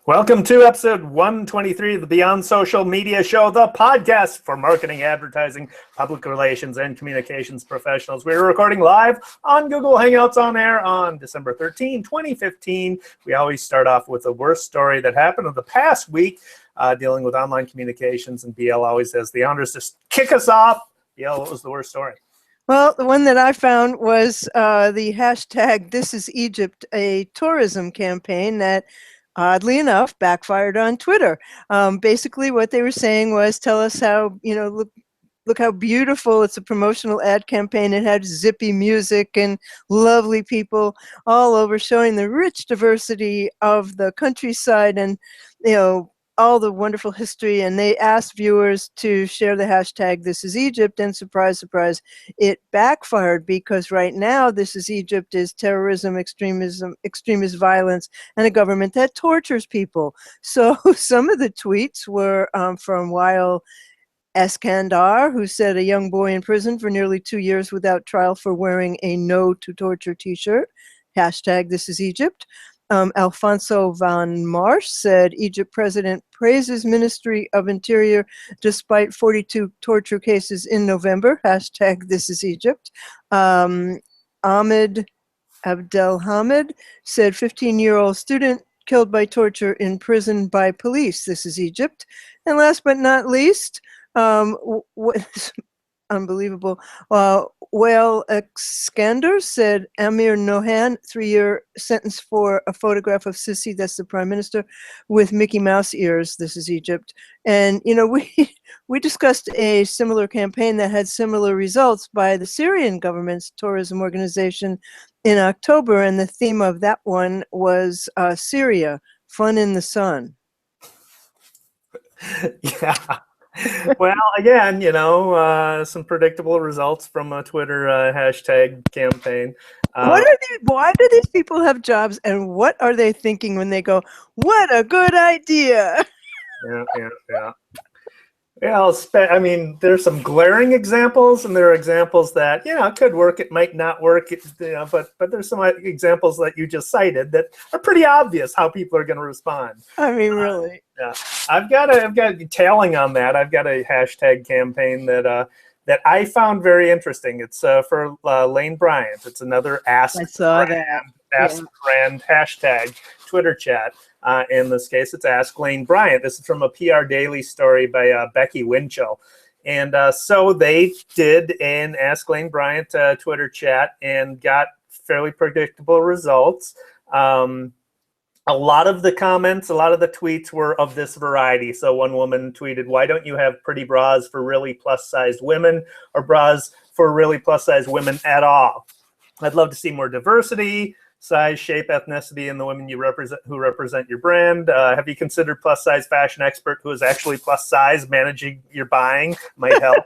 Welcome to episode 123 of the Beyond Social Media Show, the podcast for marketing, advertising, public relations, and communications professionals. We're recording live on Google Hangouts on air on December 13, 2015. We always start off with the worst story that happened in the past week dealing with online communications, and BL always has the honors to kick us off. BL, what was the worst story? Well, the one that I found was the hashtag This Is Egypt, a tourism campaign that, oddly enough, backfired on Twitter. Basically, what they were saying was, tell us how, look how beautiful. It's a promotional ad campaign. It had zippy music and lovely people all over, showing the rich diversity of the countryside and, all the wonderful history. And they asked viewers to share the hashtag This Is Egypt, and surprise, surprise, it backfired, because right now This Is Egypt is terrorism, extremist violence, and a government that tortures people. So some of the tweets were from Weil Eskandar, who said a young boy in prison for nearly 2 years without trial for wearing a No to Torture t-shirt. Hashtag This Is Egypt. Alfonso Van Marsh said Egypt president praises Ministry of Interior despite 42 torture cases in November. Hashtag This Is Egypt. Ahmed Abdelhamid said 15-year-old student killed by torture in prison by police. This is Egypt. And last but not least, what is unbelievable, Wael Exkander said Amir Nohan, 3-year sentence for a photograph of Sisi, that's the prime minister, with Mickey Mouse ears. This is Egypt. And, we discussed a similar campaign that had similar results by the Syrian government's tourism organization in October, and the theme of that one was Syria, fun in the sun. Yeah. Well, again, some predictable results from a Twitter hashtag campaign. Why do these people have jobs, and what are they thinking when they go, what a good idea? Yeah. Well, there's some glaring examples, and there are examples that, it could work, it might not work, but there's some examples that you just cited that are pretty obvious how people are going to respond. Really. Yeah, I've got tailing on that. I've got a hashtag campaign that I found very interesting. It's for Lane Bryant. It's another Ask Brand hashtag Twitter chat. In this case, it's Ask Lane Bryant. This is from a PR Daily story by Becky Winchell. And so they did an Ask Lane Bryant Twitter chat and got fairly predictable results. A lot of the comments, a lot of the tweets were of this variety. So one woman tweeted, "Why don't you have pretty bras for really plus-sized women, or bras for really plus-sized women at all? I'd love to see more diversity, size, shape, ethnicity in the women who represent your brand. Have you considered plus-size fashion expert who is actually plus-size managing your buying? Might help."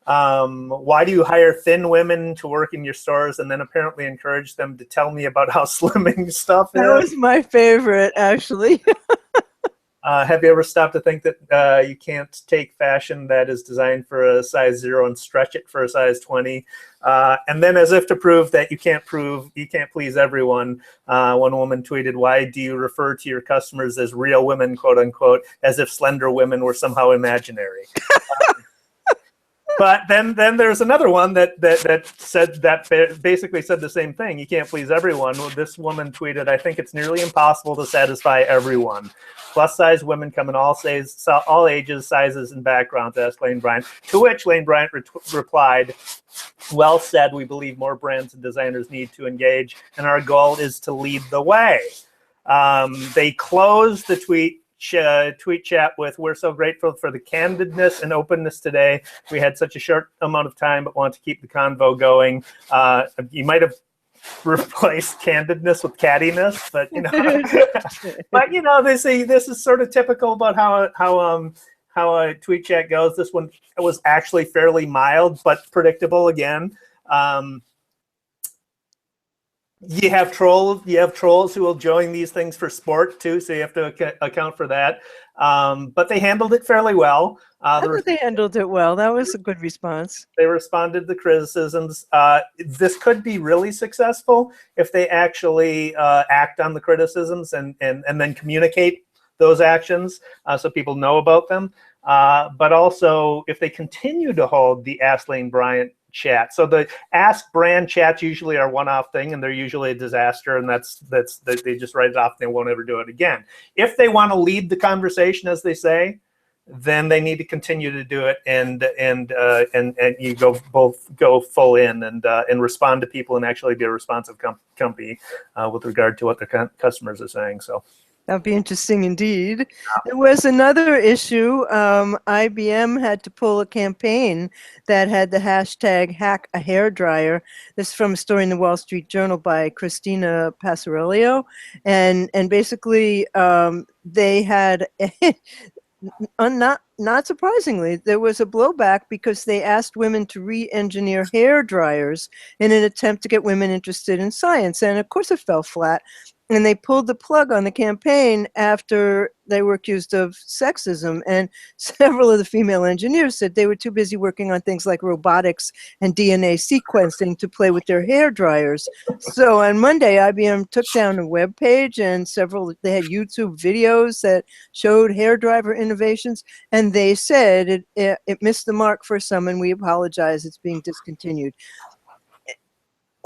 Why do you hire thin women to work in your stores and then apparently encourage them to tell me about how slimming stuff is? That was my favorite, actually. Have you ever stopped to think that you can't take fashion that is designed for a size 0 and stretch it for a size 20? And then, as if to prove that you can't please everyone, one woman tweeted, "Why do you refer to your customers as real women, quote unquote, as if slender women were somehow imaginary?" But then there's another one that basically said the same thing. You can't please everyone. Well, this woman tweeted, "I think it's nearly impossible to satisfy everyone. Plus-size women come in all ages, sizes, and backgrounds," asked Lane Bryant. To which Lane Bryant replied, "Well said. We believe more brands and designers need to engage, and our goal is to lead the way." They closed the tweet chat with, "We're so grateful for the candidness and openness today. We had such a short amount of time, but want to keep the convo going." You might have replaced candidness with cattiness, but this is sort of typical about how a tweet chat goes. This one was actually fairly mild, but predictable again. You have trolls who will join these things for sport too, so you have to account for that. But they handled it fairly well. I thought they handled it well. That was a good response. They responded to criticisms. This could be really successful if they actually act on the criticisms and then communicate those actions so people know about them. But also if they continue to hold the Ask Lane Bryant chat. So the Ask Brand chats usually are one-off thing, and they're usually a disaster, and they just write it off and they won't ever do it again. If they want to lead the conversation, as they say, then they need to continue to do it, and you go full in and respond to people and actually be a responsive company with regard to what their customers are saying. So that'd be interesting indeed. There was another issue. IBM had to pull a campaign that had the hashtag hack a hairdryer. This is from a story in the Wall Street Journal by Christina Passarello. And basically they had not surprisingly, there was a blowback because they asked women to re-engineer hair dryers in an attempt to get women interested in science. And of course it fell flat. And they pulled the plug on the campaign after they were accused of sexism. And several of the female engineers said they were too busy working on things like robotics and DNA sequencing to play with their hair dryers. So on Monday, IBM took down a web page, and they had YouTube videos that showed hair dryer innovations. And they said it missed the mark for some, and we apologize, it's being discontinued.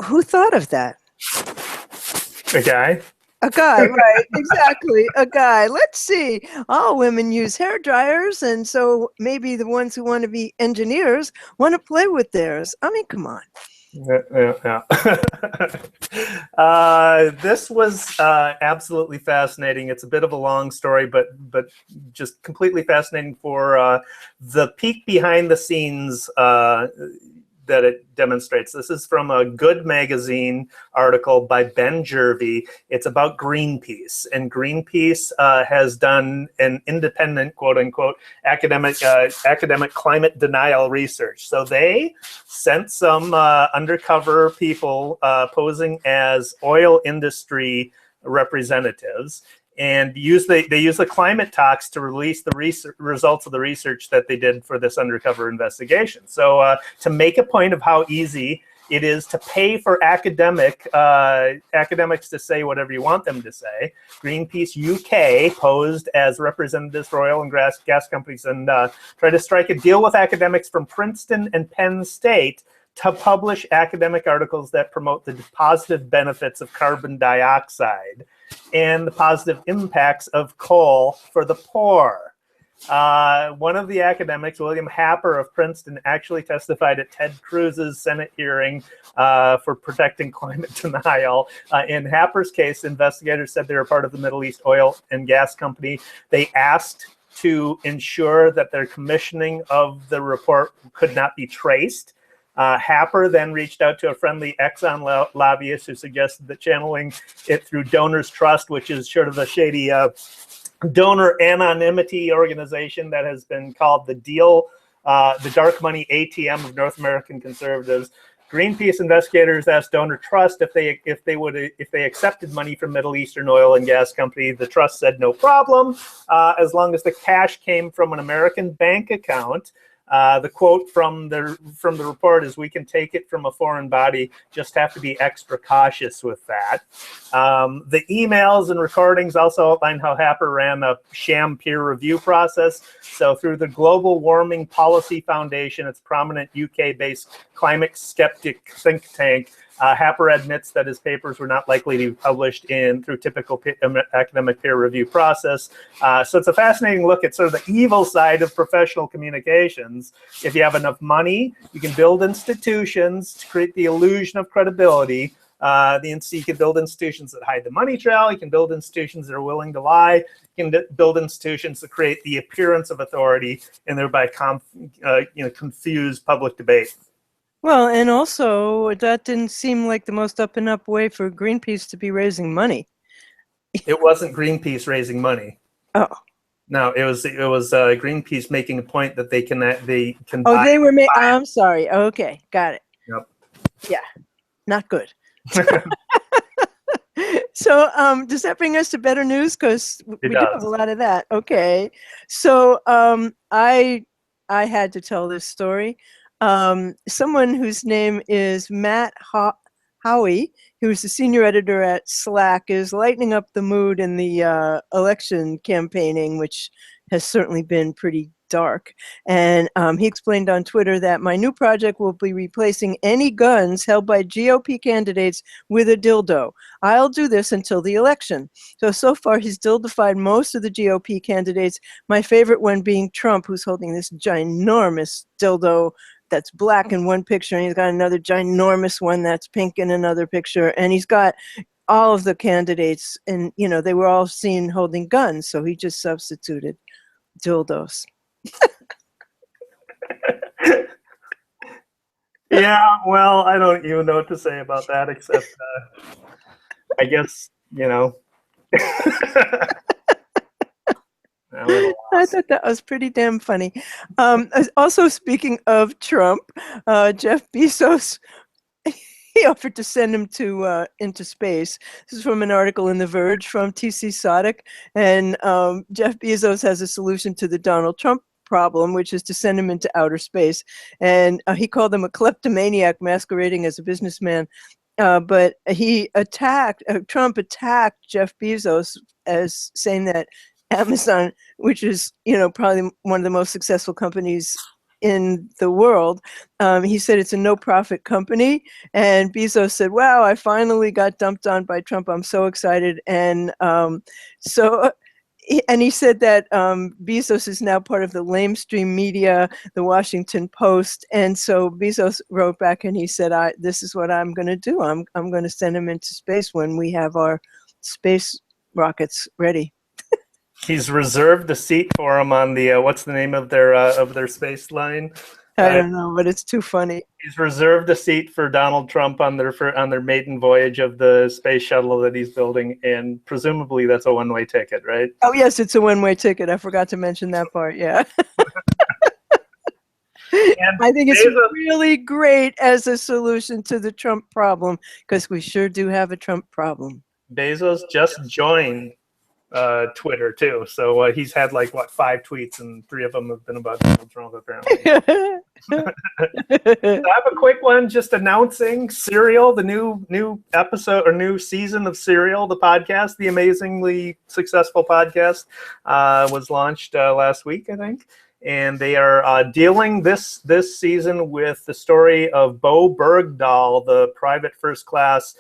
Who thought of that? A guy? A guy, right, exactly, a guy. Let's see, all women use hair dryers, and so maybe the ones who want to be engineers want to play with theirs. I mean, come on. Yeah. This was absolutely fascinating. It's a bit of a long story, but just completely fascinating for the peek behind the scenes that it demonstrates. This is from a Good Magazine article by Ben Jervey. It's about Greenpeace, and Greenpeace has done an independent, quote unquote, academic climate denial research. So they sent some undercover people posing as oil industry representatives, and they use the climate talks to release the results of the research that they did for this undercover investigation. So to make a point of how easy it is to pay for academics to say whatever you want them to say, Greenpeace UK posed as representatives for oil and gas companies and tried to strike a deal with academics from Princeton and Penn State to publish academic articles that promote the positive benefits of carbon dioxide and the positive impacts of coal for the poor. One of the academics, William Happer of Princeton, actually testified at Ted Cruz's Senate hearing for protecting climate denial. In Happer's case, investigators said they were part of the Middle East oil and gas company. They asked to ensure that their commissioning of the report could not be traced. Happer then reached out to a friendly Exxon lobbyist who suggested that channeling it through Donors Trust, which is sort of a shady donor anonymity organization that has been called the dark money ATM of North American conservatives. Greenpeace investigators asked Donor Trust if they accepted money from Middle Eastern oil and gas company. The trust said no problem, as long as the cash came from an American bank account. The quote from the report is, "We can take it from a foreign body, just have to be extra cautious with that." The emails and recordings also outline how Happer ran a sham peer review process. So through the Global Warming Policy Foundation, its prominent UK-based climate skeptic think tank, Happer admits that his papers were not likely to be published through typical academic peer review process. So it's a fascinating look at sort of the evil side of professional communications. If you have enough money, you can build institutions to create the illusion of credibility. You can build institutions that hide the money trail. You can build institutions that are willing to lie. You can build institutions that create the appearance of authority and thereby confuse public debate. Well, and also that didn't seem like the most up and up way for Greenpeace to be raising money. It wasn't Greenpeace raising money. Oh. No, it was Greenpeace making a point that they can. Oh, they were making. I'm sorry. Okay, got it. Yep. Yeah, not good. So does that bring us to better news? Because we do have a lot of that. Okay. So I had to tell this story. Someone whose name is Matt Howie, who's the senior editor at Slack, is lightening up the mood in the election campaigning, which has certainly been pretty dark. And he explained on Twitter that my new project will be replacing any guns held by GOP candidates with a dildo. I'll do this until the election. So far, he's dildified most of the GOP candidates, my favorite one being Trump, who's holding this ginormous dildo that's black in one picture, and he's got another ginormous one that's pink in another picture, and he's got all of the candidates, and they were all seen holding guns, so he just substituted dildos. Yeah, well, I don't even know what to say about that, except I guess, I thought that was pretty damn funny. Also, speaking of Trump, Jeff Bezos, he offered to send him into space. This is from an article in The Verge from T.C. Sadek, and Jeff Bezos has a solution to the Donald Trump problem, which is to send him into outer space. And he called him a kleptomaniac masquerading as a businessman. But Trump attacked Jeff Bezos as saying that Amazon, which is, probably one of the most successful companies in the world, he said it's a no-profit company. And Bezos said, wow, I finally got dumped on by Trump. I'm so excited. And he said that Bezos is now part of the lamestream media, the Washington Post. And so Bezos wrote back and he said, this is what I'm going to do. I'm going to send him into space when we have our space rockets ready. He's reserved a seat for him on the what's the name of their space line? I don't know, but it's too funny. He's reserved a seat for Donald Trump on their maiden voyage of the space shuttle that he's building, and presumably that's a one-way ticket, right? Oh yes, it's a one-way ticket. I forgot to mention that part. Yeah. I think it's really great as a solution to the Trump problem, because we sure do have a Trump problem. Bezos just joined Twitter too, so he's had 5 tweets, and 3 of them have been about Donald Trump, apparently. I have a quick one, just announcing Serial, the new episode or new season of Serial, the podcast, the amazingly successful podcast, was launched last week, I think. And they are dealing this season with the story of Bo Bergdahl, the private first class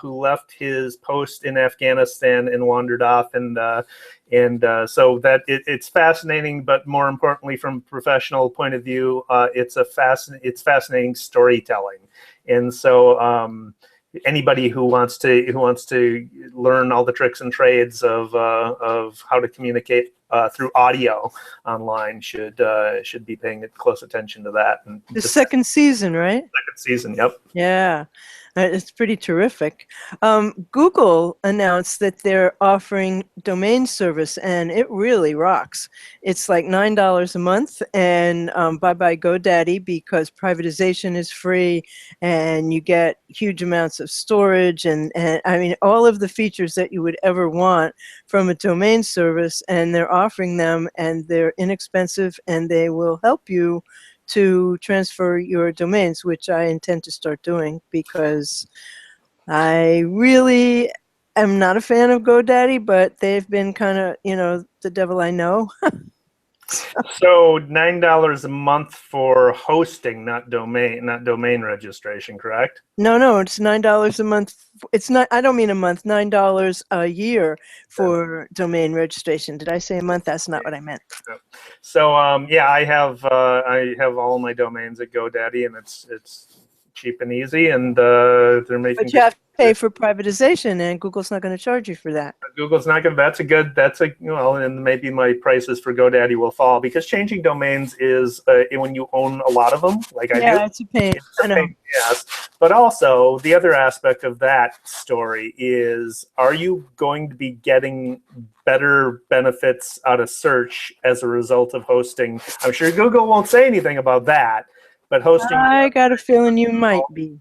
who left his post in Afghanistan and wandered off. And so that it's fascinating, but more importantly, from a professional point of view, it's fascinating storytelling. And so anybody who wants to learn all the tricks and trades of how to communicate through audio online should be paying close attention to that. And the second season, right? Second season, yep. Yeah. It's pretty terrific. Google announced that they're offering domain service, and it really rocks. It's like $9 a month, and bye-bye GoDaddy, because privatization is free, and you get huge amounts of storage, and I mean, all of the features that you would ever want from a domain service, and they're offering them, and they're inexpensive, and they will help you to transfer your domains, which I intend to start doing, because I really am not a fan of GoDaddy, but they've been kind of, the devil I know. So $9 a month for hosting, not domain registration, correct? No, it's $9 a month. It's not. I don't mean a month. $9 a year for domain registration. Did I say a month? That's not what I meant. So yeah, I have all my domains at GoDaddy, and it's cheap and easy, and they're making. But you have to pay for privatization, and Google's not going to charge you for that. Google's not going to. And maybe my prices for GoDaddy will fall, because changing domains is when you own a lot of them, like I do. Yeah, it's a pain. I know. Yes, but also the other aspect of that story is: are you going to be getting better benefits out of search as a result of hosting? I'm sure Google won't say anything about that. But hosting, I got a feeling you might be.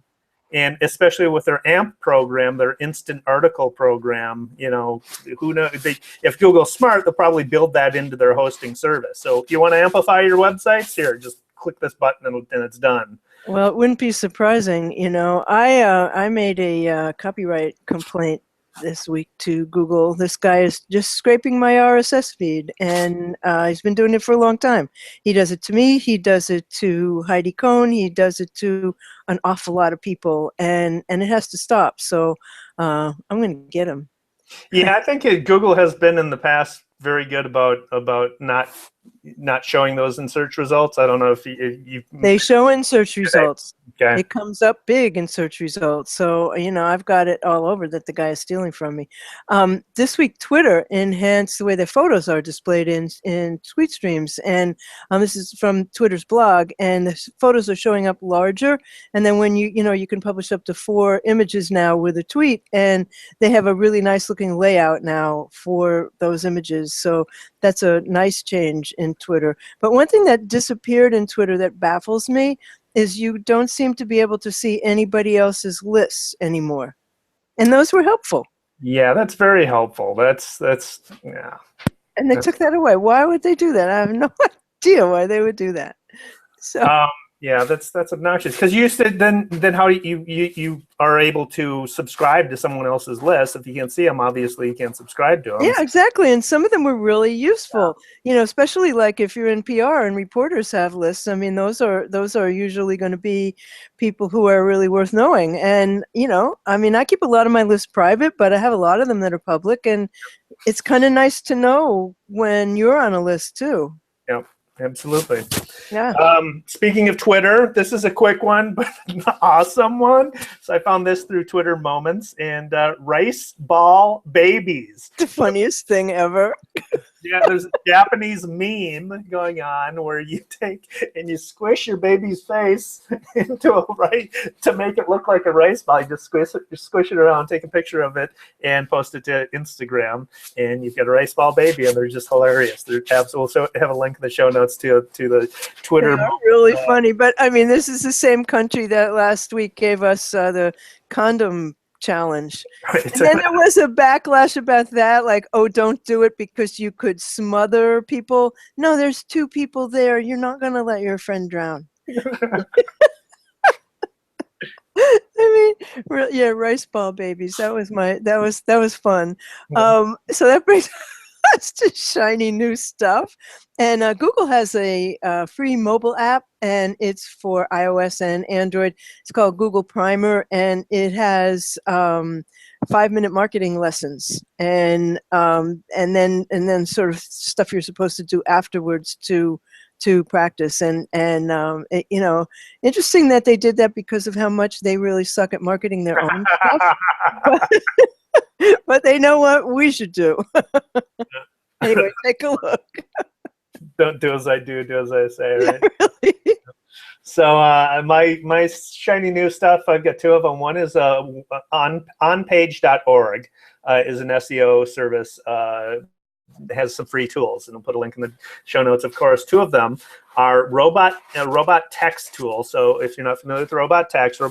And especially with their AMP program, their instant article program, you know, who knows? If Google's smart, they'll probably build that into their hosting service. So if you want to amplify your websites, here, just click this button and it's done. Well, it wouldn't be surprising, you know. I made a copyright complaint this week to Google. This guy is just scraping my RSS feed, and he's been doing it for a long time. He does it to me. He does it to Heidi Cohn. He does it to an awful lot of people, and it has to stop. So I'm going to get him. Yeah, I think Google has been in the past very good about not showing those in search results. I don't know if you they show in search results. Okay. It comes up big in search results. So, you know, I've got it all over that the guy is stealing from me. This week, Twitter enhanced the way the photos are displayed in tweet streams. And this is from Twitter's blog. And the photos are showing up larger. And then when you can publish up to 4 images now with a tweet. And they have a really nice looking layout now for those images. So that's a nice change in Twitter. But one thing that disappeared in Twitter that baffles me is you don't seem to be able to see anybody else's lists anymore. And those were helpful. Yeah, that's very helpful. That's yeah. And they took that away. Why would they do that? I have no idea why they would do that. So yeah, that's obnoxious. Because you said then how do you are able to subscribe to someone else's list? If you can't see them, obviously you can't subscribe to them. Yeah, exactly. And some of them were really useful. Yeah. You know, especially like if you're in PR and reporters have lists. I mean, those are usually going to be people who are really worth knowing. And you know, I mean, I keep a lot of my lists private, but I have a lot of them that are public, and it's kind of nice to know when you're on a list too. Yep. Absolutely. Yeah. Speaking of Twitter, this is a quick one, but an awesome one. So I found this through Twitter Moments, and rice ball babies. The funniest thing ever. Yeah, there's a Japanese meme going on where you take and you squish your baby's face into a rice to make it look like a rice ball. You just squish it around, take a picture of it, and post it to Instagram. And you've got a rice ball baby, and they're just hilarious. They're absolutely. We'll have a link in the show notes to the Twitter. They're really funny, but I mean, this is the same country that last week gave us the condom challenge. Right. And then there was a backlash about that, like, oh, don't do it because you could smother people. No, there's 2 people there. You're not going to let your friend drown. I mean, yeah, rice ball babies. That was fun. Yeah. So that brings us to shiny new stuff. And Google has a free mobile app, and it's for iOS and Android. It's called Google Primer, and it has 5-minute marketing lessons, and then sort of stuff you're supposed to do afterwards to practice. And you know, interesting that they did that because of how much they really suck at marketing their own stuff. But they know what we should do. Anyway, take a look. Don't do as I do as I say, right? Yeah, really. So my shiny new stuff, I've got 2 of them. One is onpage.org is an SEO service. Has some free tools, and I'll put a link in the show notes, of course. 2 of them are robot text tool. So if you're not familiar with robot text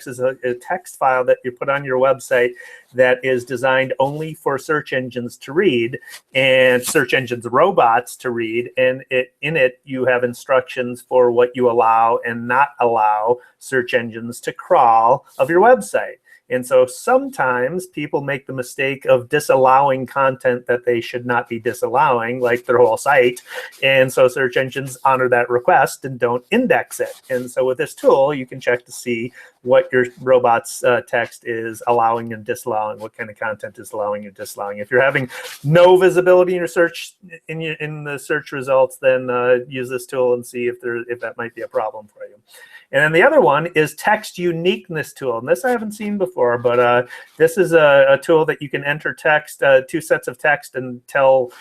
is a text file that you put on your website that is designed only for search engines to read, and search engines robots to read. And in it you have instructions for what you allow and not allow search engines to crawl of your website. And so sometimes people make the mistake of disallowing content that they should not be disallowing, like their whole site. And so search engines honor that request and don't index it. And so with this tool, you can check to see what your robot's text is allowing and disallowing, what kind of content is allowing and disallowing. If you're having no visibility in your search in the search results, then use this tool and see if that might be a problem for you. And then the other one is text uniqueness tool. And this I haven't seen before. before, but this is a tool that you can enter text, 2 sets of text, and tell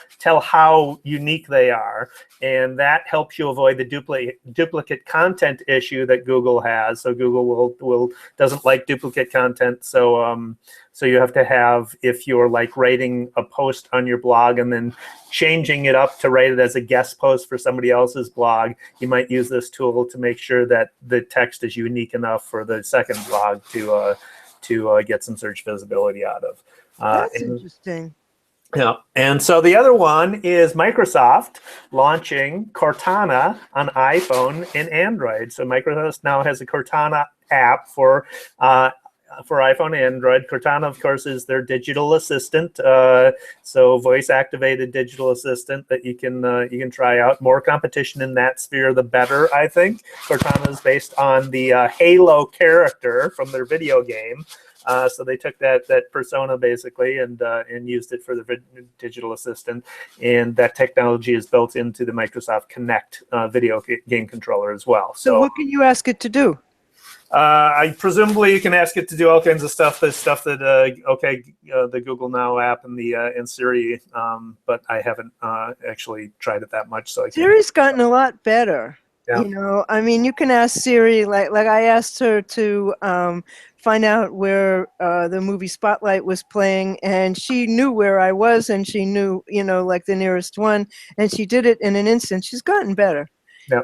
how unique they are, and that helps you avoid the duplicate content issue that Google has. So Google doesn't like duplicate content, so so you have to have, if you're like writing a post on your blog and then changing it up to write it as a guest post for somebody else's blog, you might use this tool to make sure that the text is unique enough for the second blog to get some search visibility out of. That's interesting. Yeah, and so the other one is Microsoft launching Cortana on iPhone and Android. So Microsoft now has a Cortana app for iPhone and Android. Cortana, of course, is their digital assistant, so voice-activated digital assistant that you can try out. More competition in that sphere, the better, I think. Cortana is based on the Halo character from their video game. So they took that persona basically and used it for the digital assistant, and that technology is built into the Microsoft Kinect video game controller as well. So what can you ask it to do? I presumably you can ask it to do all kinds of stuff. The stuff that the Google Now app and the and Siri, but I haven't actually tried it that much. So Siri's gotten a lot better. Yeah. You know, I mean, you can ask Siri, like I asked her to find out where the movie Spotlight was playing, and she knew where I was, and she knew, you know, like the nearest one, and she did it in an instant. She's gotten better. Yeah.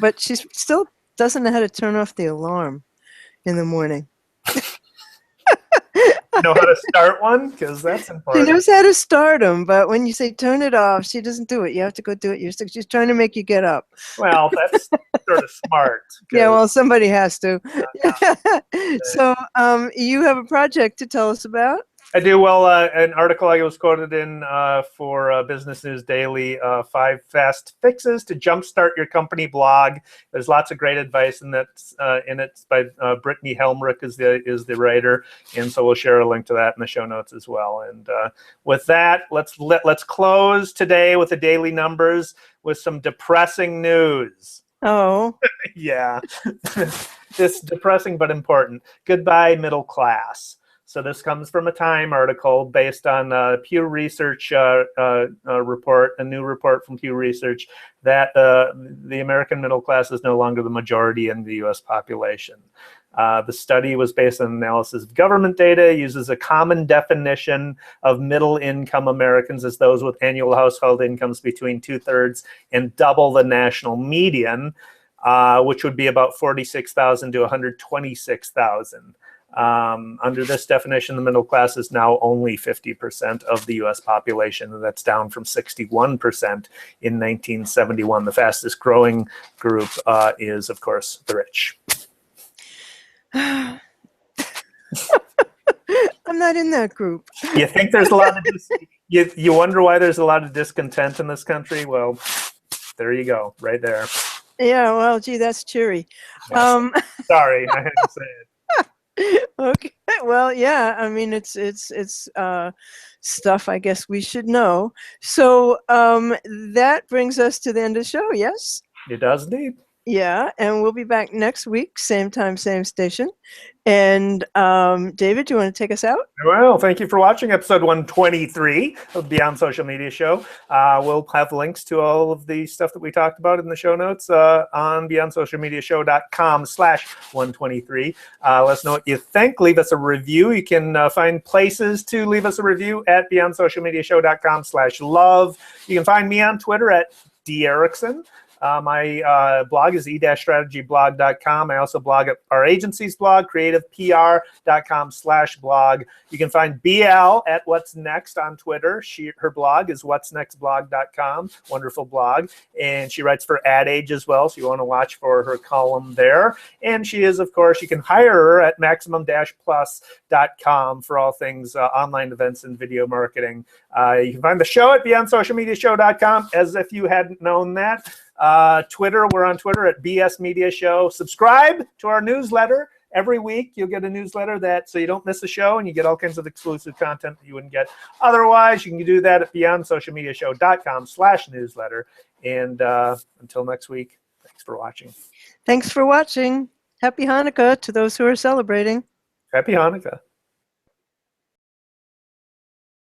But she still doesn't know how to turn off the alarm in the morning. Know how to start one? Because that's important. She knows how to start them, but when you say turn it off, she doesn't do it. You have to go do it yourself. She's trying to make you get up. Well, that's sort of smart. Yeah, well, somebody has to. So you have a project to tell us about? I do. Well, an article I was quoted in for Business News Daily, 5 fast fixes to jumpstart your company blog. There's lots of great advice in that. In it by Brittany Helmrich is the writer, and so we'll share a link to that in the show notes as well. And with that, let's close today with the daily numbers with some depressing news. Oh. Yeah, this depressing but important. Goodbye, middle class. So this comes from a Time article based on Pew Research report, a new report from Pew Research, that the American middle class is no longer the majority in the U.S. population. The study was based on analysis of government data, uses a common definition of middle-income Americans as those with annual household incomes between 2/3 and double the national median, which would be about $46,000 to $126,000. Under this definition, the middle class is now only 50% of the U.S. population, and that's down from 61% in 1971. The fastest growing group is, of course, the rich. I'm not in that group. You think there's a lot of you wonder why there's a lot of discontent in this country? Well, there you go, right there. Yeah, well, gee, that's cheery. Yes. Sorry, I had to say it. Okay, well, yeah, I mean, it's stuff I guess we should know. So that brings us to the end of the show, yes? It does indeed. Yeah, and we'll be back next week, same time, same station. And David, do you want to take us out? Well, thank you for watching episode 123 of Beyond Social Media Show. We'll have links to all of the stuff that we talked about in the show notes on beyondsocialmediashow.com/123. Let us know what you think. Leave us a review. You can find places to leave us a review at beyondsocialmediashow.com/love. You can find me on Twitter at Erickson. My blog is e-strategyblog.com. I also blog at our agency's blog, creativepr.com/blog. You can find BL at What's Next on Twitter. Her blog is what'snextblog.com. Wonderful blog. And she writes for Ad Age as well, so you want to watch for her column there. And she is, of course, you can hire her at maximum-plus.com for all things online events and video marketing. You can find the show at beyondsocialmediashow.com, as if you hadn't known that. Twitter, we're on Twitter at BS Media Show. Subscribe to our newsletter. Every week you'll get a newsletter so you don't miss a show, and you get all kinds of exclusive content that you wouldn't get otherwise. You can do that at beyondsocialmediashow.com/newsletter. And until next week, thanks for watching. Thanks for watching. Happy Hanukkah to those who are celebrating. Happy Hanukkah.